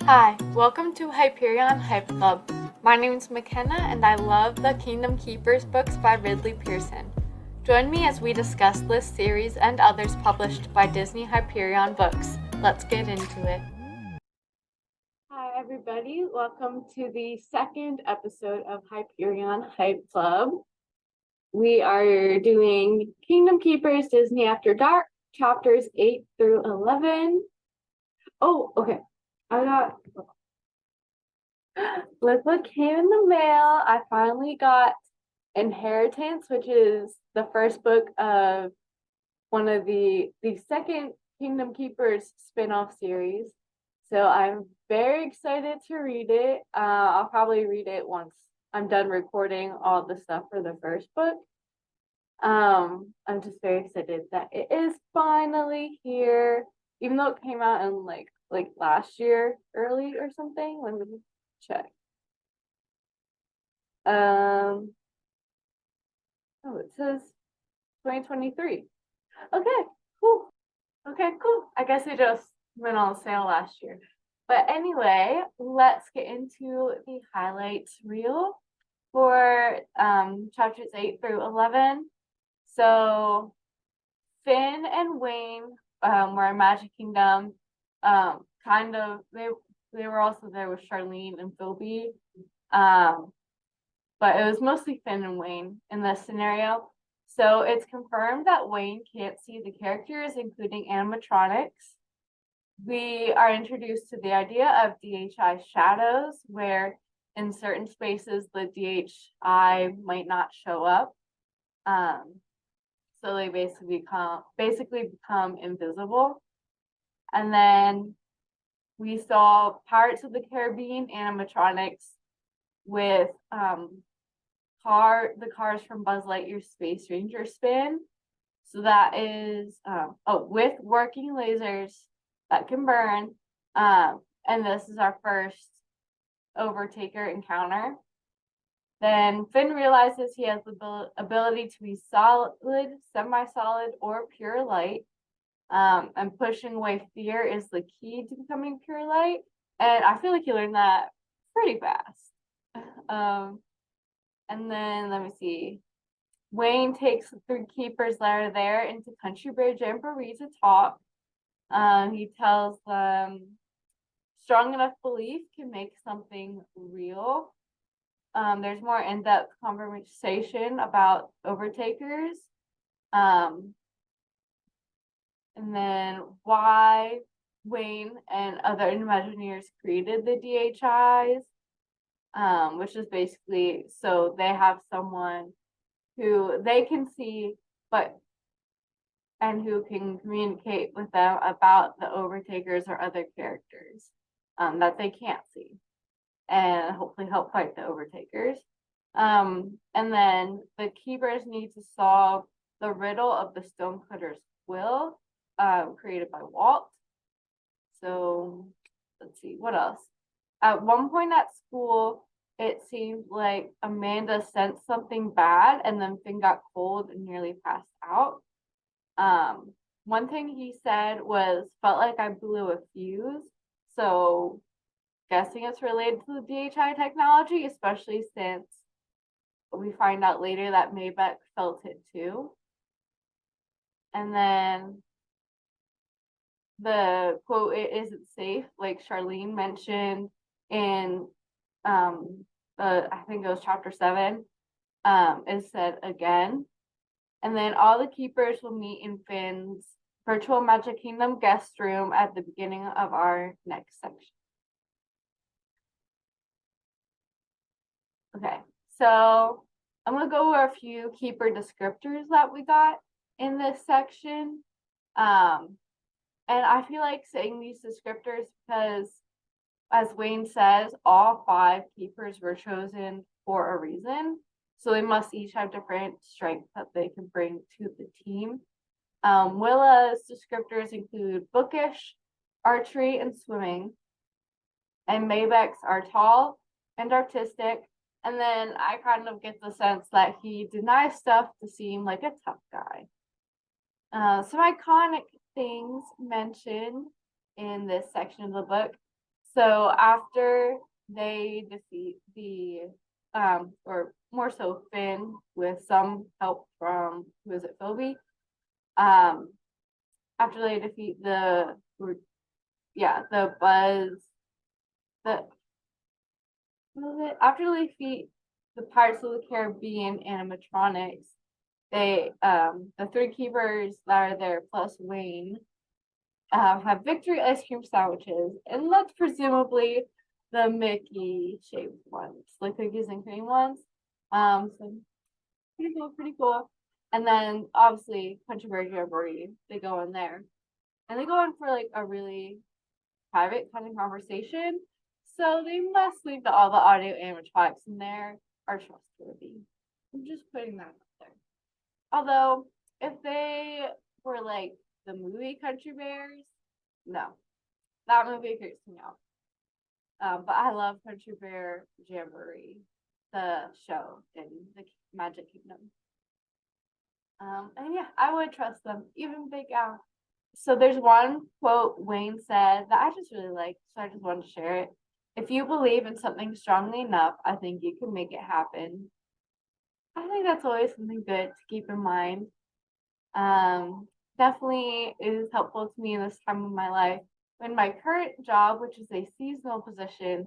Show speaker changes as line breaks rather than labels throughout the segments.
Hi, welcome to Hyperion Hype Club. My name is McKenna and I love the Kingdom Keepers books by Ridley Pearson. Join me as we discuss this series and others published by Disney-Hyperion Books. Let's get into it. Hi everybody, welcome to the second episode of Hyperion Hype Club. We are doing Kingdom Keepers Disney After Dark, chapters 8 through 11. Oh, okay. Look what came in the mail. I finally got Inheritance, which is the first book of one of the second Kingdom Keepers spin-off series. So I'm very excited to read it. I'll probably read it once I'm done recording all the stuff for the first book. I'm just very excited that it is finally here, even though it came out in like last year early or something. Let me check. Oh, it says 2023. Okay, cool. Okay, cool. I guess it just went on sale last year. But anyway, let's get into the highlights reel for chapters 8 through 11. So Finn and Wayne were in Magic Kingdom. They were also there with Charlene and Phoebe. But it was mostly Finn and Wayne in this scenario. So it's confirmed that Wayne can't see the characters, including animatronics. We are introduced to the idea of DHI shadows, where in certain spaces the DHI might not show up. So they basically become invisible. And then we saw Pirates of the Caribbean animatronics with the cars from Buzz Lightyear's Space Ranger spin. So that is with working lasers that can burn. And this is our first Overtaker encounter. Then Finn realizes he has the ability to be solid, semi-solid, or pure light. And pushing away fear is the key to becoming pure light. And I feel like he learned that pretty fast. And then let me see. Wayne takes the three keepers that are there into Country Bear Jamboree to talk. He tells them strong enough belief can make something real. There's more in-depth conversation about Overtakers. And then why Wayne and other Imagineers created the DHIs. Which is basically so they have someone who they can see, and who can communicate with them about the Overtakers or other characters that they can't see, and hopefully help fight the Overtakers. And then the keepers need to solve the riddle of the Stonecutter's will, created by Walt. So let's see, what else? At one point at school, it seemed like Amanda sensed something bad and then Finn got cold and nearly passed out. One thing he said was, felt like I blew a fuse. So guessing it's related to the DHI technology, especially since we find out later that Maybeck felt it too. And then the quote, "It isn't safe," like Charlene mentioned in I think it was chapter 7, is said again. And then all the keepers will meet in Finn's virtual Magic Kingdom guest room at the beginning of our next section. Okay, so I'm gonna go over a few keeper descriptors that we got in this section. And I feel like saying these descriptors because, as Wayne says, all 5 keepers were chosen for a reason. So they must each have different strengths that they can bring to the team. Willa's descriptors include bookish, archery, and swimming. And Maybeck's are tall and artistic. And then I kind of get the sense that he denies stuff to seem like a tough guy. Some iconic things mentioned in this section of the book. So after they defeat the or more so Finn with some help from, who is it, Phoebe? After they defeat the Buzz, the after they defeat the Pirates of the Caribbean animatronics, they the three keepers that are there plus Wayne have victory ice cream sandwiches, and that's presumably the Mickey shaped ones, like cookies and cream ones. So pretty cool. And then obviously Country Bear Jamboree, they go in there, and they go in for like a really private kind of conversation. So they must leave all the audio animatronics in there are trustworthy. I'm just putting that out there. Although if they were like the movie Country Bears, no, that movie creeps me out. But I love Country Bear Jamboree, the show in the Magic Kingdom. And yeah, I would trust them, even Big Al. So there's one quote Wayne said that I just really like, so I just wanted to share it. If you believe in something strongly enough, I think you can make it happen. I think that's always something good to keep in mind. Definitely is helpful to me in this time of my life when my current job, which is a seasonal position,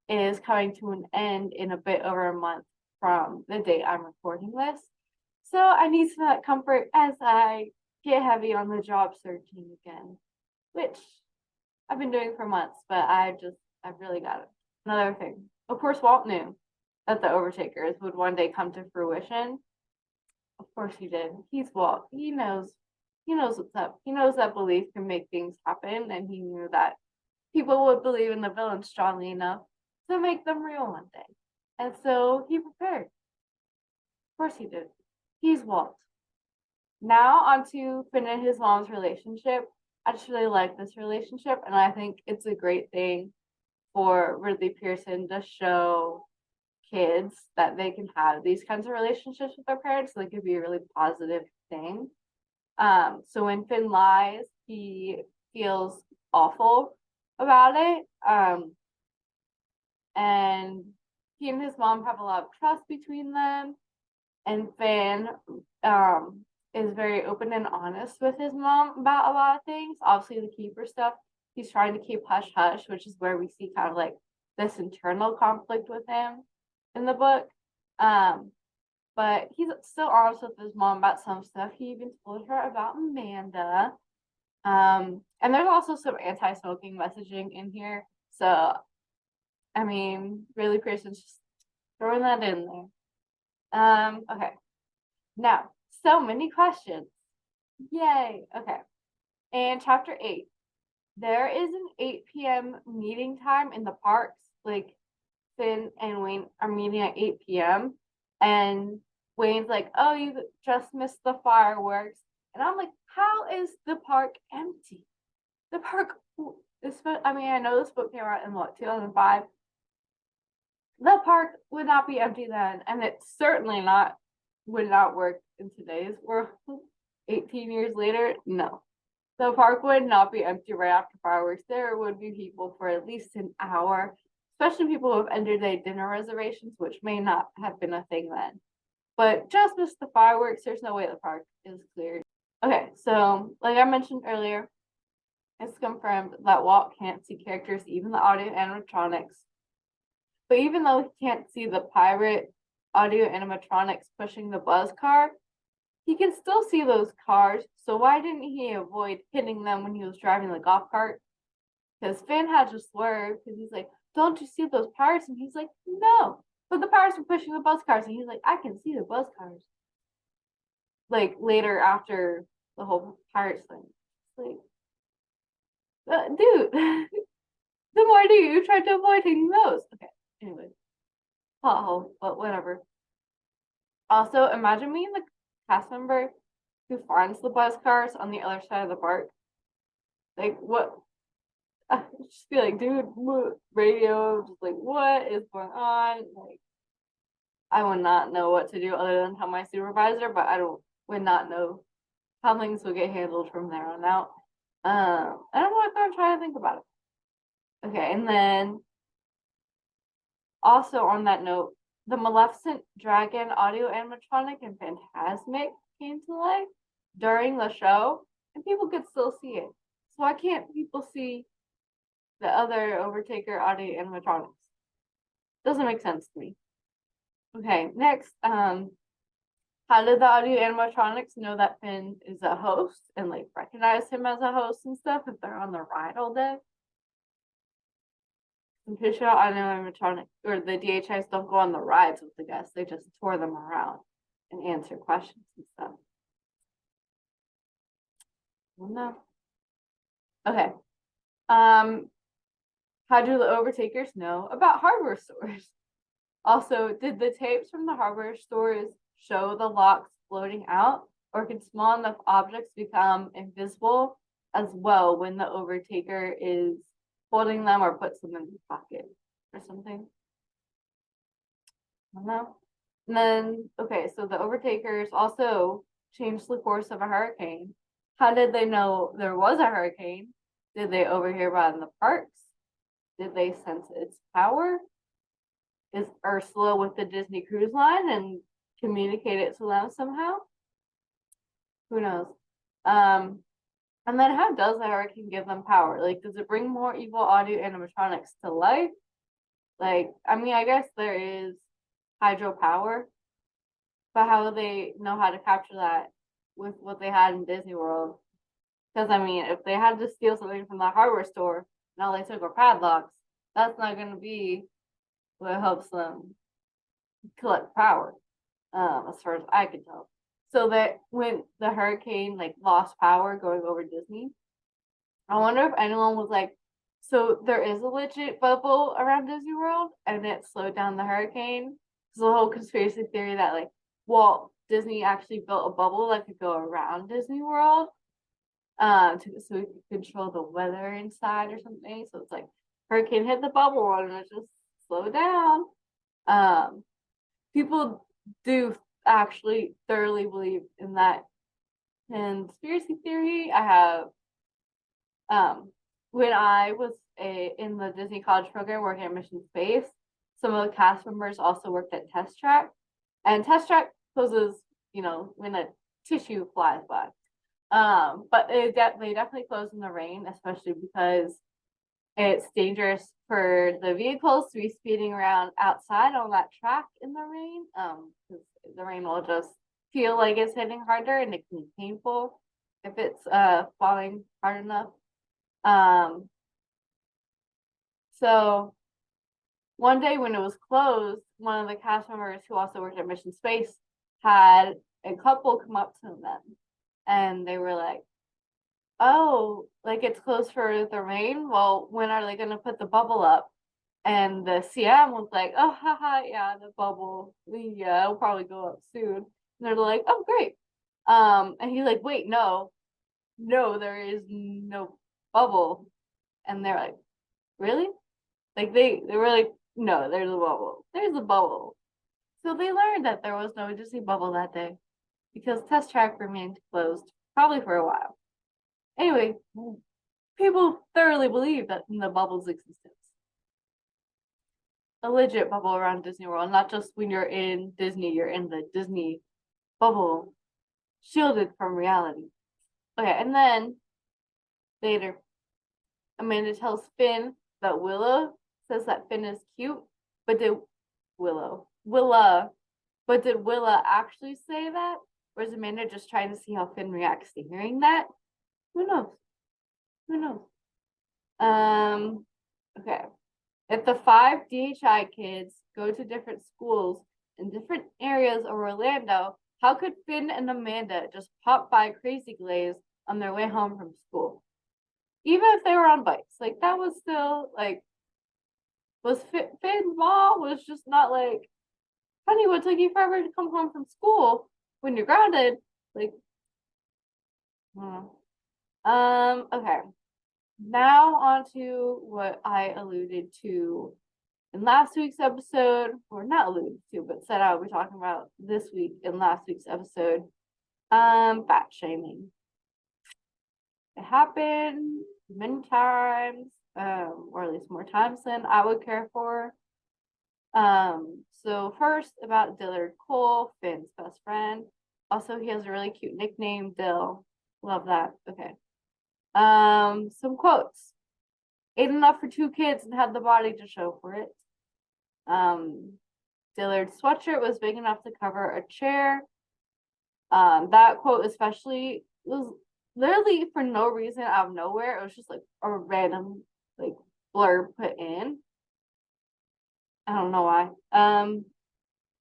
is coming to an end in a bit over a month from the date I'm recording this. So I need some of that comfort as I get heavy on the job searching again, which I've been doing for months, but I've really got it. Another thing, of course, Walt knew that the Overtakers would one day come to fruition. Of course he did. He's Walt. He knows what's up. He knows that belief can make things happen, and he knew that people would believe in the villains strongly enough to make them real one day. And so he prepared. Of course he did. He's Walt. Now on to Finn and his mom's relationship. I just really like this relationship, and I think it's a great thing for Ridley Pearson to show kids that they can have these kinds of relationships with their parents. So it could be a really positive thing. So when Finn lies, he feels awful about it. And he and his mom have a lot of trust between them. And Finn is very open and honest with his mom about a lot of things. Obviously, the keeper stuff, he's trying to keep hush hush, which is where we see kind of like this internal conflict with him in the book. But he's still honest with his mom about some stuff. He even told her about Amanda. And there's also some anti-smoking messaging in here. So, I mean, really, Pearson's just throwing that in there. Okay. Now, so many questions. Yay. Okay. And chapter 8. There is an 8 p.m. meeting time in the parks. Like, Finn and Wayne are meeting at 8 p.m. And Wayne's like, oh, you just missed the fireworks. And I'm like, how is the park empty? The park is, I mean, I know this book came out in what, 2005? The park would not be empty then. And it certainly would not work in today's world. 18 years later, no. The park would not be empty right after fireworks. There would be people for at least an hour, especially people who have entered their dinner reservations, which may not have been a thing then. But just missed the fireworks. There's no way the park is cleared. Okay, so like I mentioned earlier, it's confirmed that Walt can't see characters, even the audio animatronics. But even though he can't see the pirate audio animatronics pushing the buzz car, he can still see those cars. So why didn't he avoid hitting them when he was driving the golf cart? Because Finn had to swerve because he's like, don't you see those pirates? And he's like, no. But the pirates were pushing the buzz cars, and he's like, I can see the buzz cars. Like later after the whole pirates thing. It's like, dude, the more you try to avoid hitting those. Okay, anyway. Pothole, but whatever. Also, imagine being the cast member who finds the buzz cars on the other side of the park. Like, what? I just be like, dude, radio, just like, what is going on? Like, I would not know what to do other than tell my supervisor, but would not know how things would get handled from there on out. I don't know what I'm trying to think about it. Okay, and then also on that note, the Maleficent Dragon audio animatronic and Phantasmic came to life during the show, and people could still see it. So why can't people see the other Overtaker audio animatronics? Doesn't make sense to me. Okay, next, how did the audio animatronics know that Finn is a host and like recognize him as a host and stuff if they're on the ride all day? I'm pretty sure audio animatronics or the DHIs don't go on the rides with the guests, they just tour them around and answer questions and stuff. I don't know. Okay. How do the Overtakers know about hardware stores? Also, did the tapes from the hardware stores show the locks floating out, or can small enough objects become invisible as well when the Overtaker is holding them or puts them in his pocket or something? I don't know. And then, okay, so the Overtakers also changed the course of a hurricane. How did they know there was a hurricane? Did they overhear about it in the parks? Did they sense its power? Is Ursula with the Disney Cruise Line and communicate it to them somehow? Who knows? And then how does the hurricane give them power? Like, does it bring more evil audio animatronics to life? Like, I mean, I guess there is hydropower, but how do they know how to capture that with what they had in Disney World? Because I mean, if they had to steal something from the hardware store and all they took were padlocks, that's not going to be what helps them collect power, as far as I can tell. So that when the hurricane like lost power going over Disney, I wonder if anyone was like, so there is a legit bubble around Disney World and it slowed down the hurricane. So the whole conspiracy theory that like Walt Disney actually built a bubble that could go around Disney World, so we could control the weather inside or something. So it's like hurricane hit the bubble and it just slowed down. People do actually thoroughly believe in that conspiracy theory. I have when I was in the Disney College program working at Mission Space, some of the cast members also worked at Test Track, and Test Track closes, when a tissue flies by. But they definitely close in the rain, especially because it's dangerous for the vehicles to be speeding around outside on that track in the rain. Because the rain will just feel like it's hitting harder and it can be painful if it's falling hard enough. So one day when it was closed, one of the cast members who also worked at Mission Space had a couple come up to them and they were like, oh, like it's closed for the rain. Well, when are they gonna put the bubble up? And the CM was like, oh, haha, yeah, the bubble. Yeah, it'll probably go up soon. And they're like, oh, great. And he's like, wait, no, there is no bubble. And they're like, really? Like they were like, no, there's a bubble. There's a bubble. So they learned that there was no Disney bubble that day because Test Track remained closed probably for a while. Anyway, people thoroughly believe that in the bubble's existence. A legit bubble around Disney World, not just when you're in Disney, you're in the Disney bubble, shielded from reality. Okay, and then later, Amanda tells Finn that Willa says that Finn is cute, but did Willa, but did Willa actually say that? Or is Amanda just trying to see how Finn reacts to hearing that? Who knows? Who knows? Okay. If the 5 DHI kids go to different schools in different areas of Orlando, how could Finn and Amanda just pop by Crazy Glaze on their way home from school? Even if they were on bikes, like that was still like, was Finn's mom was just not like, honey, what took you forever to come home from school when you're grounded? Like, okay. Now on to what I alluded to in last week's episode, or not alluded to, but said I would be talking about this week in last week's episode. Fat shaming. It happened many times. or at least more times than I would care for. So first about Dillard Cole, Finn's best friend. Also, he has a really cute nickname, Dill. Love that. Okay. Some quotes. Ate enough for 2 kids and had the body to show for it. Dillard's sweatshirt was big enough to cover a chair. That quote especially was literally for no reason out of nowhere. It was just like a random like blurb put in. I don't know why.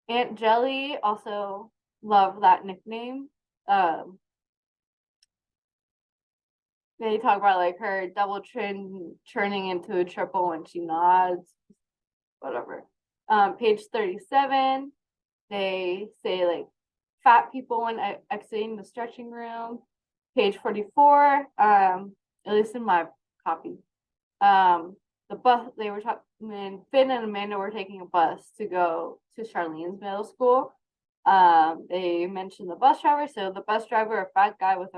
Aunt Jelly also love that nickname. They talk about like her double churning into a triple when she nods, whatever. Page 37, they say like fat people when exiting the stretching room. Page 44, at least in my copy. The bus, they were talking, when Finn and Amanda were taking a bus to go to Charlene's middle school. They mentioned the bus driver. So the bus driver, a fat guy with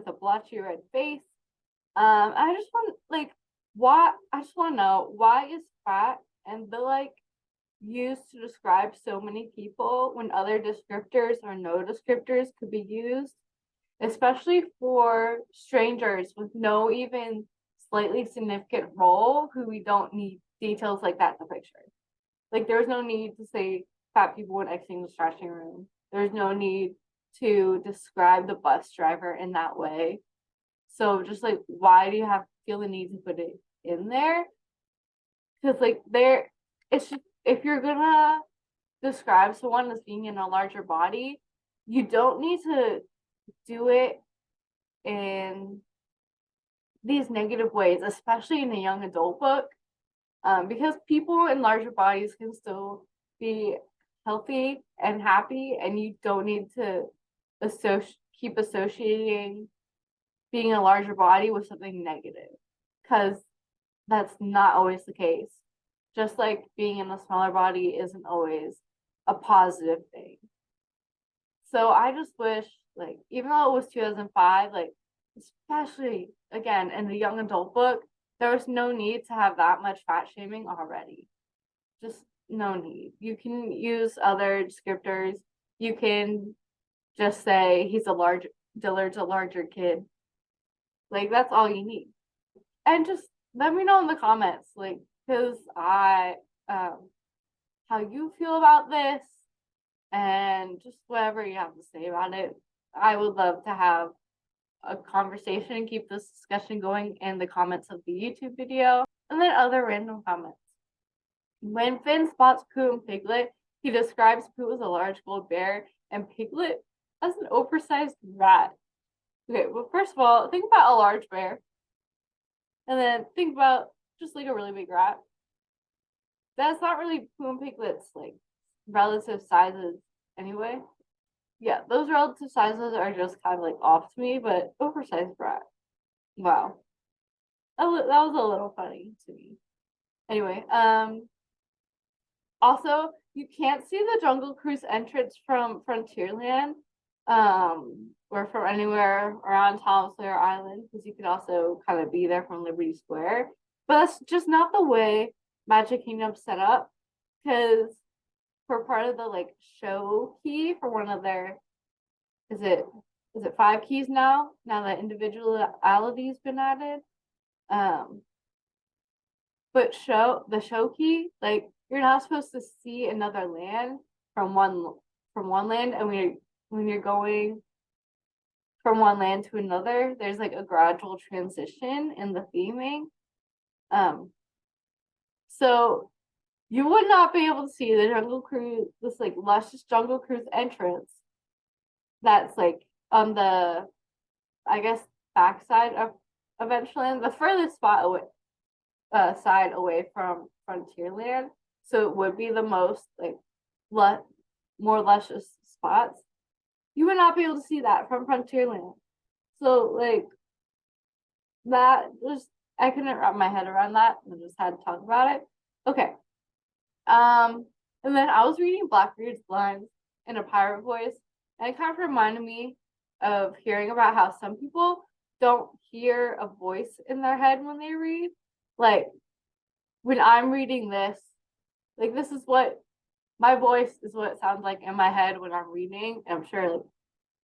a blotchy red face. I just want to know why is fat and the like used to describe so many people when other descriptors or no descriptors could be used, especially for strangers with no even slightly significant role who we don't need details like that in the picture. Like there's no need to say fat people when exiting the stretching room. There's no need to describe the bus driver in that way. So just like, why do you have to feel the need to put it in there? Because like it's just, if you're gonna describe someone as being in a larger body, you don't need to do it in these negative ways, especially in a young adult book, because people in larger bodies can still be healthy and happy, and you don't need to keep associating being a larger body with something negative, because that's not always the case. Just like being in a smaller body isn't always a positive thing. So I just wish, like, even though it was 2005, like, especially again in the young adult book, there was no need to have that much fat shaming already. Just no need. You can use other descriptors. You can just say Dillard's a larger kid. Like, that's all you need. And just let me know in the comments, like, because how you feel about this and just whatever you have to say about it. I would love to have a conversation and keep this discussion going in the comments of the YouTube video, and then other random comments. When Finn spots Pooh and Piglet, he describes Pooh as a large gold bear and Piglet as an oversized rat. Okay, well, first of all, think about a large bear, and then think about just like a really big rat. That's not really Pooh and Piglet's like relative sizes anyway. Yeah, those relative sizes are just kind of like off to me, but oversized rat. Wow. That was a little funny to me. Anyway, also, you can't see the Jungle Cruise entrance from Frontierland, or from anywhere around Tom Sawyer Island, because you could also kind of be there from Liberty Square. But that's just not the way Magic Kingdom's set up, because for part of the like show key for one of their, is it 5 keys now that individuality's been added, but the show key, like, you're not supposed to see another land from one land, and when you're going from one land to another, there's like a gradual transition in the theming. So you would not be able to see the Jungle Cruise, this like luscious Jungle Cruise entrance that's like on the, I guess, backside of Adventureland, the furthest side away from Frontierland. So it would be the most like more luscious spots. You would not be able to see that from Frontierland. So like that just, I couldn't wrap my head around that. I just had to talk about it. Okay. And then I was reading Blackbeard's lines in a pirate voice, and it kind of reminded me of hearing about how some people don't hear a voice in their head when they read. like when I'm reading this, like this is what my voice is what it sounds like in my head when I'm reading. I'm sure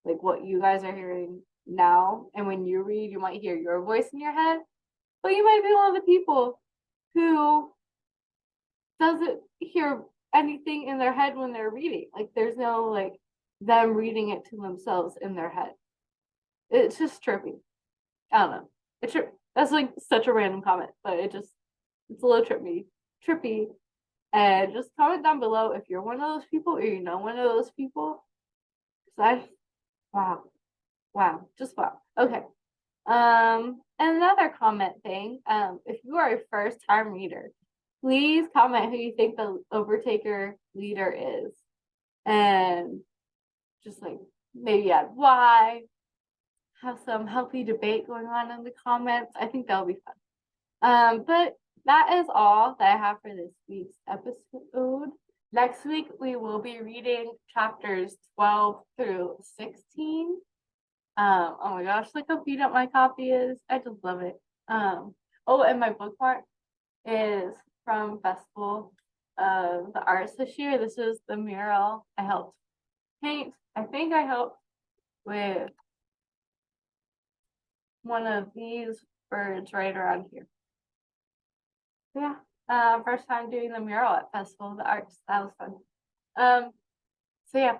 like what you guys are hearing now. And when you read, you might hear your voice in your head, but you might be one of the people who doesn't hear anything in their head when they're reading. Like there's no like them reading it to themselves in their head. It's just trippy. I don't know. That's like such a random comment, but it's a little trippy. And just comment down below if you're one of those people or you know one of those people. Cause wow, just wow. Okay. Another comment thing. If you are a first time reader, please comment who you think the Overtaker leader is, and just like maybe add why. Have some healthy debate going on in the comments. I think that'll be fun. But that is all that I have for this week's episode. Next week, we will be reading chapters 12 through 16. Oh my gosh, look how beat up my copy is. I just love it. Oh, and my bookmark is from Festival of the Arts this year. This is the mural I helped paint. I think I helped with one of these birds right around here. Yeah, first time doing the mural at Festival of the Arts. That was fun. So yeah,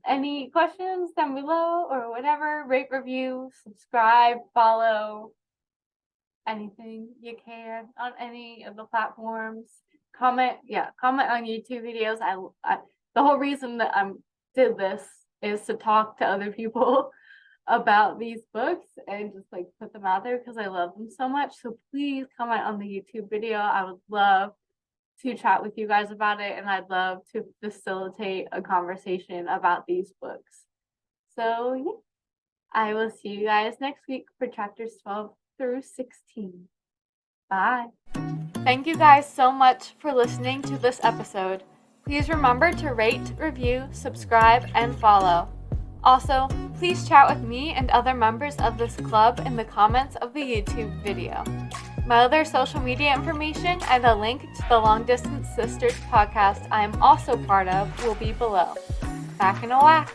any questions down below or whatever, rate, review, subscribe, follow, anything you can on any of the platforms. Comment on YouTube videos. The whole reason that I did this is to talk to other people about these books and just like put them out there because I love them so much. So please comment on the YouTube video. I would love to chat with you guys about it, and I'd love to facilitate a conversation about these books. So yeah, I will see you guys next week for chapters 12 through 16. Bye. Thank you guys so much for listening to this episode. Please remember to rate, review, subscribe, and follow. Also, please chat with me and other members of this club in the comments of the YouTube video. My other social media information and a link to the Long Distance Sisters podcast I am also part of will be below. Back in a whack.